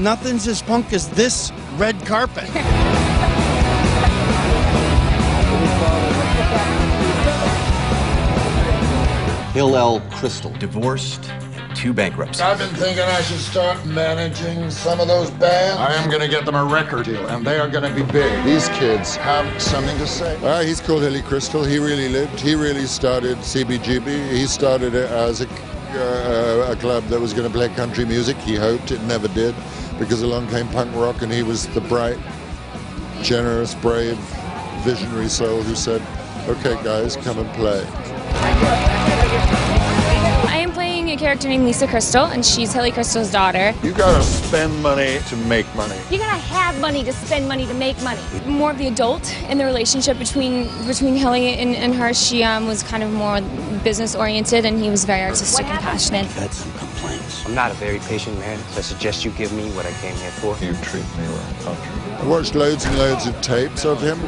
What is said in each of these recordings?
Nothing's as punk as this red carpet. Hillel Crystal. Divorced, 2 bankruptcies. I've been thinking I should start managing some of those bands. I am going to get them a record deal, and they are going to be big. These kids have something to say. He's called Hilly Crystal. He really lived. He really started CBGB. He started it as a club that was going to play country music. He hoped it never did, because along came punk rock, and he was the bright, generous, brave, visionary soul who said, "Okay, guys, come and play." I am playing a character named Lisa Crystal, and she's Hilly Crystal's daughter. You gotta spend money to make money. You gotta have money to spend money to make money. More of the adult in the relationship between Hilly and her. She was kind of more business oriented, and he was very artistic and passionate. I've had some complaints. I'm not a very patient man, so I suggest you give me what I came here for. You treat me like country. I watched loads and loads of tapes of him.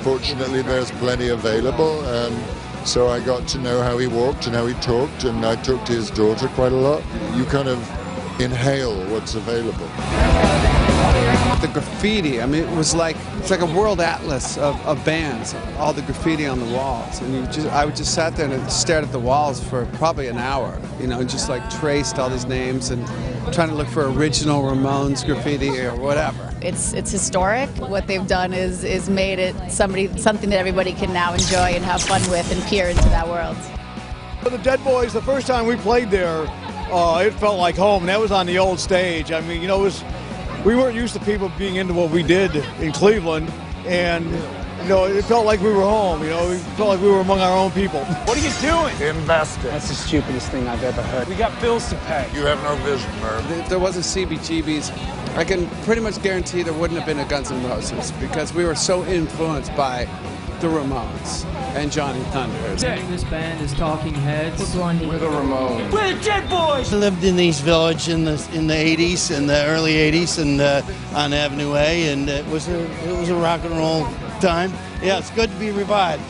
Fortunately, there's plenty available, and so I got to know how he walked and how he talked, and I talked to his daughter quite a lot. You kind of inhale what's available. The graffiti, I mean, it's like a world atlas of bands, all the graffiti on the walls. And I would just sat there and stared at the walls for probably an hour, and just like traced all these names and trying to look for original Ramones graffiti or whatever. It's historic. What they've done is made it something that everybody can now enjoy and have fun with and peer into that world. The Dead Boys, the first time we played there, it felt like home. That was on the old stage. I mean, we weren't used to people being into what we did in Cleveland, and it felt like we were home. We felt like we were among our own people. What are you doing? Investing. That's the stupidest thing I've ever heard. We got bills to pay. You have no vision, Merv. If there wasn't CBGB's, I can pretty much guarantee there wouldn't have been a Guns N' Roses, because we were so influenced by the Ramones and Johnny Thunder. This band is Talking Heads. We're the Ramones. We're the Dead Boys. I lived in East Village in the 80s, in the early 80s, and on Avenue A, and it was a rock and roll time. Yeah, it's good to be revived.